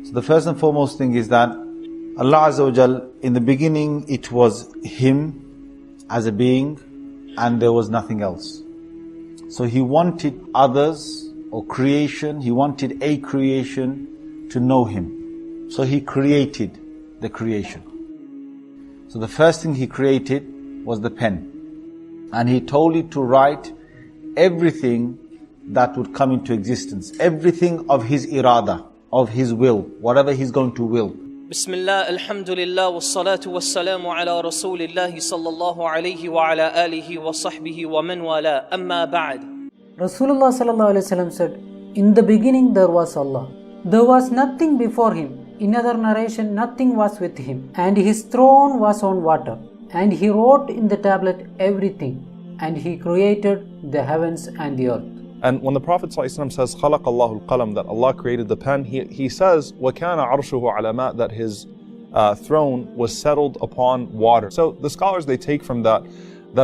So the first and foremost thing is that Allah SWT, in the beginning it was Him as a being and there was nothing else. So He wanted others or creation, He wanted a creation to know Him. So He created the creation. So the first thing He created was the pen. And He told it to write everything that would come into existence. Everything of His irada, of His will, whatever He's going to will. Bismillah, alhamdulillah, wassalatu wassalamu ala rasulillah sallallahu alayhi wa ala alihi wa sahbihi wa man wala, amma ba'd. Rasulullah SAW said, in the beginning there was Allah. There was nothing before Him. In other narration, nothing was with Him. And His throne was on water. And He wrote in the tablet everything. And He created the heavens and the earth. And when the Prophet ﷺ says, خَلَقَ اللَّهُ الْقَلَمَ, that Allah created the pen, he says, وَكَانَ عَرْشُهُ عَلَى مَاءٍ, that His throne was settled upon water. So the scholars, they take from that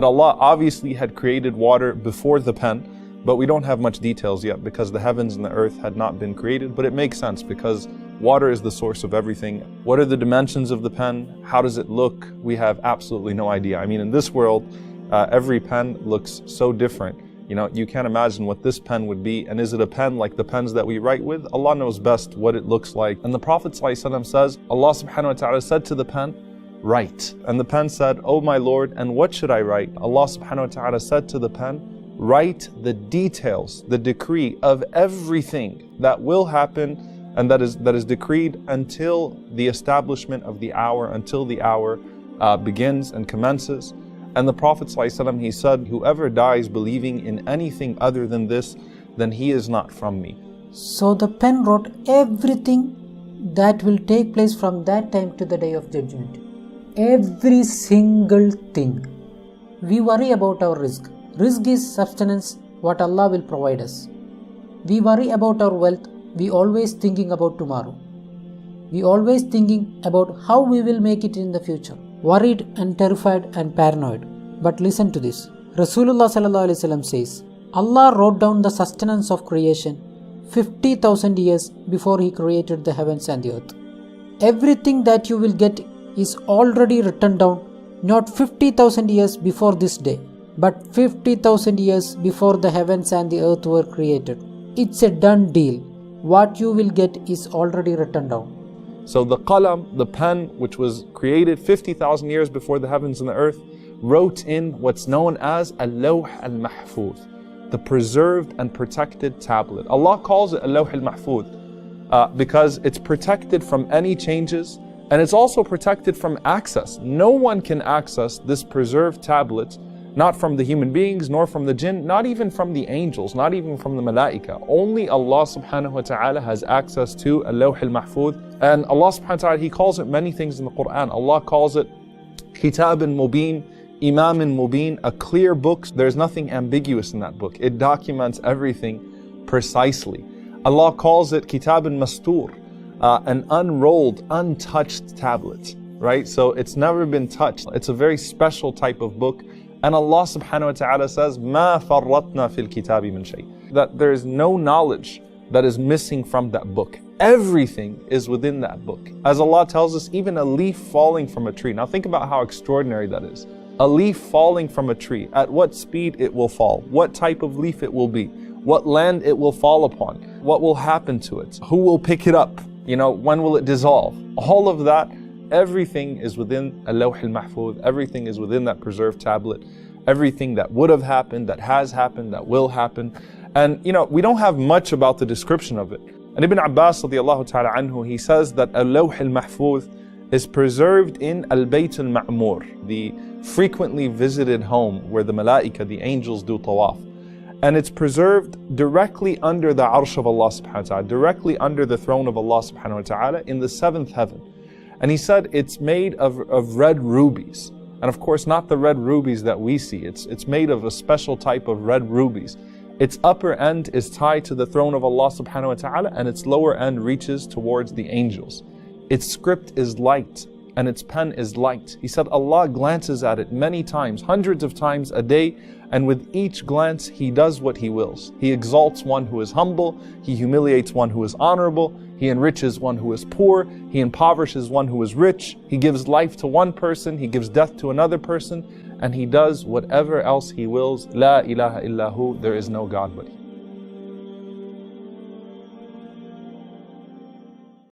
Allah obviously had created water before the pen, but we don't have much details yet because the heavens and the earth had not been created. But it makes sense because water is the source of everything. What are the dimensions of the pen? How does it look? We have absolutely no idea. I mean, in this world, every pen looks so different. You know, you can't imagine what this pen would be. And is it a pen like the pens that we write with? Allah knows best what it looks like. And the Prophet ﷺ says, Allah SWT said to the pen, write. And the pen said, oh my Lord, and what should I write? Allah SWT said to the pen, write the details, the decree of everything that will happen and that is decreed until the establishment of the hour, until the hour begins and commences. And the Prophet ﷺ, he said, whoever dies believing in anything other than this, then he is not from me. So the pen wrote everything that will take place from that time to the day of judgment. Every single thing. We worry about our rizq. Rizq is sustenance, what Allah will provide us. We worry about our wealth. We always thinking about tomorrow. We always thinking about how we will make it in the future. Worried and terrified and paranoid. But listen to this. Rasulullah SAW says, Allah wrote down the sustenance of creation 50,000 years before He created the heavens and the earth. Everything that you will get is already written down, not 50,000 years before this day, but 50,000 years before the heavens and the earth were created. It's a done deal. What you will get is already written down. So the qalam, the pen, which was created 50,000 years before the heavens and the earth, wrote in what's known as al-lawh al-mahfuz, the preserved and protected tablet. Allah calls it al-lawh al-mahfuz because it's protected from any changes and it's also protected from access. No one can access this preserved tablet, not from the human beings, nor from the jinn, not even from the angels, not even from the malaika. Only Allah subhanahu wa ta'ala has access to al-lawh al-mahfuz. And Allah subhanahu wa ta'ala, He calls it many things in the Quran. Allah calls it kitabun mubin, imamun mubin, a clear book. There's nothing ambiguous in that book. It documents everything precisely. Allah calls it kitabun mastur, an unrolled, untouched tablet, right? So it's never been touched. It's a very special type of book. And Allah subhanahu wa ta'ala says, مَا فَرَّطْنَا فِي الْكِتَابِ مِنْ شَيْءٍ, that there is no knowledge that is missing from that book. Everything is within that book. As Allah tells us, even a leaf falling from a tree. Now think about how extraordinary that is. A leaf falling from a tree, at what speed it will fall, what type of leaf it will be, what land it will fall upon, what will happen to it, who will pick it up, when will it dissolve. All of that, everything is within al-lawh al-mahfuz, everything is within that preserved tablet, everything that would have happened, that has happened, that will happen. And we don't have much about the description of it. And Ibn Abbas radiallahu ta'ala anhu, he says that al-lawh al-mahfuz is preserved in al-bayt al-ma'mur, the frequently visited home where the malaika, the angels, do tawaf. And it's preserved directly under the arsh of Allah subhanahu wa ta'ala, directly under the throne of Allah subhanahu wa ta'ala in the seventh heaven. And he said it's made of red rubies. And of course, not the red rubies that we see. It's made of a special type of red rubies. Its upper end is tied to the throne of Allah subhanahu wa ta'ala, and its lower end reaches towards the angels. Its script is light, and its pen is light. He said Allah glances at it many times, hundreds of times a day, And with each glance, He does what He wills. He exalts one who is humble, He humiliates one who is honorable, He enriches one who is poor, He impoverishes one who is rich, He gives life to one person, He gives death to another person, and He does whatever else He wills. La ilaha illahu, there is no God but He.